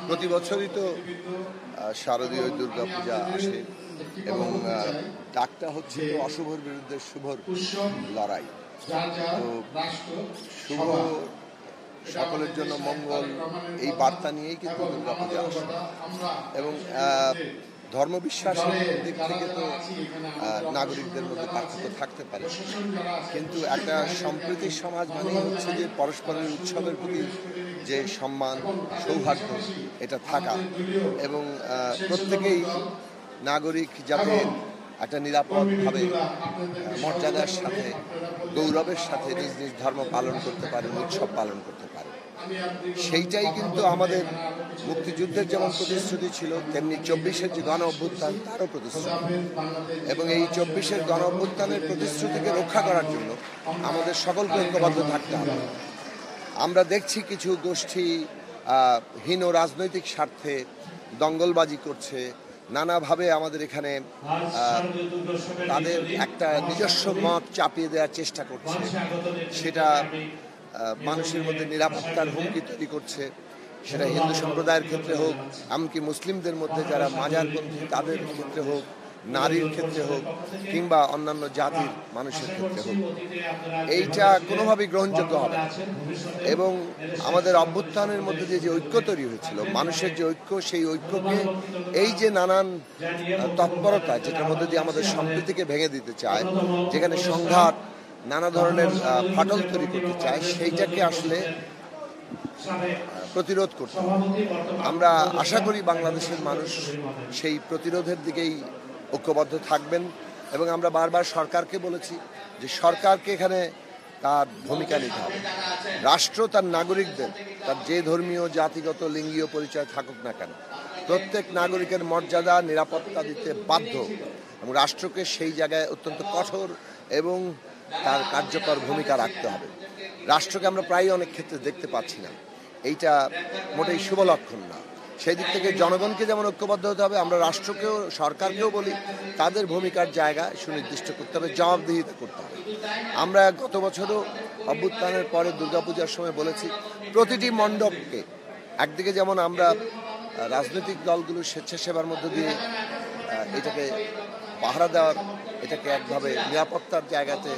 প্রতি বছরই তো শারদীয় দুর্গাপূজা আসে এবং ডাকটা হচ্ছে তো অশুভর বিরুদ্ধে শুভর লড়াই। তো শুভ সকলের জন্য মঙ্গল এই বার্তা নিয়েই কিন্তু দুর্গাপূজা আসে এবং ধর্মবিশ্বাসের দিক থেকে তো নাগরিকদের মধ্যে পার্থক্য থাকতে পারে, কিন্তু একটা সম্প্রীতির সমাজ মানে হচ্ছে যে পরস্পরের উৎসবের প্রতি যে সম্মান সৌহার্দ্য এটা থাকা এবং প্রত্যেকেই নাগরিক যাতে একটা নিরাপদভাবে মর্যাদার সাথে গৌরবের সাথে নিজ নিজ ধর্ম পালন করতে পারে, উৎসব পালন করতে পারে। সেইটাই কিন্তু আমাদের মুক্তিযুদ্ধের যেমন প্রতিশ্রুতি ছিল, তেমনি ২৪-এর যে গণ অভ্যুত্থান তারও প্রতিশ্রুতি। এবং এই ২৪-এর গণ অভ্যুত্থানের প্রতিশ্রুতিকে রক্ষা করার জন্য আমাদের সকলকে ঐক্যবদ্ধ থাকতে হবে। আমরা দেখছি কিছু গোষ্ঠী হীন রাজনৈতিক স্বার্থে দঙ্গলবাজি করছে, নানাভাবে আমাদের এখানে তাদের একটা নিজস্ব মত চাপিয়ে দেওয়ার চেষ্টা করছে, সেটা মানুষের মধ্যে নিরাপত্তার হুমকি তৈরি করছে। সেটা হিন্দু সম্প্রদায়ের ক্ষেত্রে হোক, এমনকি মুসলিমদের মধ্যে যারা মাজারপন্থী তাদের ক্ষেত্রে হোক, নারীর ক্ষেত্রে হোক, কিংবা অন্যান্য জাতির মানুষের ক্ষেত্রে হোক, এইটা কোনোভাবেই গ্রহণযোগ্য হবে না। এবং আমাদের অভ্যুত্থানের মধ্যে যে ঐক্য তৈরি হয়েছিল, মানুষের যে ঐক্য, সেই ঐক্যকে এই যে নানান তৎপরতা যেটার মধ্যে দিয়ে আমাদের সম্প্রীতিকে ভেঙে দিতে চায়, যেখানে সংঘাত নানা ধরনের ফাটল তৈরি করতে চায়, সেইটাকে আসলে প্রতিরোধ করতে হবে। আমরা আশা করি বাংলাদেশের মানুষ সেই প্রতিরোধের দিকেই ঐক্যবদ্ধ থাকবেন এবং আমরা বারবার সরকারকে বলেছি যে সরকারকে এখানে তার ভূমিকা নিতে হবে। রাষ্ট্র তার নাগরিকদের, তার যে ধর্মীয়, জাতিগত, লিঙ্গীয় পরিচয় থাকুক না কেন, প্রত্যেক নাগরিকের মর্যাদা, নিরাপত্তা দিতে বাধ্য এবং রাষ্ট্রকে সেই জায়গায় অত্যন্ত কঠোর এবং তার কার্যকর ভূমিকা রাখতে হবে। রাষ্ট্রকে আমরা প্রায় অনেক ক্ষেত্রে দেখতে পাচ্ছি না, এইটা মোটেই শুভ লক্ষণ না। সেই দিক থেকে জনগণকে যেমন ঐক্যবদ্ধ হতে হবে, আমরা রাষ্ট্রকেও, সরকারকেও বলি তাদের ভূমিকার জায়গা সুনির্দিষ্ট করতে হবে, জবাবদিহিতা করতে হবে। আমরা গত বছরও অভ্যুত্থানের পরে দুর্গাপূজার সময় বলেছি প্রতিটি মণ্ডপকে একদিকে যেমন আমরা রাজনৈতিক দলগুলোর স্বেচ্ছাসেবার মধ্য দিয়ে এটাকে পাহারা দেওয়ার, এটাকে একভাবে নিরাপত্তার জায়গাতে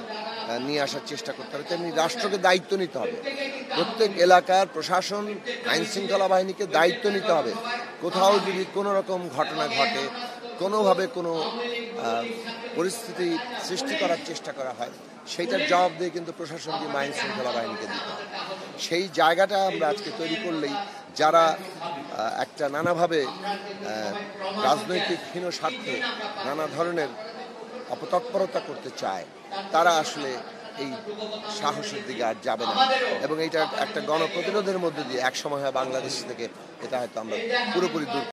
নিয়ে আসার চেষ্টা করতে হবে, তেমনি রাষ্ট্রকে দায়িত্ব নিতে হবে। প্রত্যেক এলাকার প্রশাসন, আইন শৃঙ্খলা বাহিনীকে দায়িত্ব নিতে হবে। কোথাও যদি কোনো রকম ঘটনা ঘটে, কোনোভাবে কোনো পরিস্থিতি সৃষ্টি করার চেষ্টা করা হয়, সেইটার জবাব দিয়ে কিন্তু প্রশাসন কিংবা আইন শৃঙ্খলা বাহিনীকে দিতে হবে। সেই জায়গাটা আমরা আজকে তৈরি করলেই যারা একটা নানাভাবে রাজনৈতিক হীন স্বার্থে নানা ধরনের অপতৎপরতা করতে চায়, তারা আসলে এই সাহসের দিকে আর যাবে না এবং এইটা একটা গণপ্রতিরোধের মধ্যে দিয়ে একসময় হয় বাংলাদেশ থেকে এটা হয়তো আমরা পুরোপুরি দূর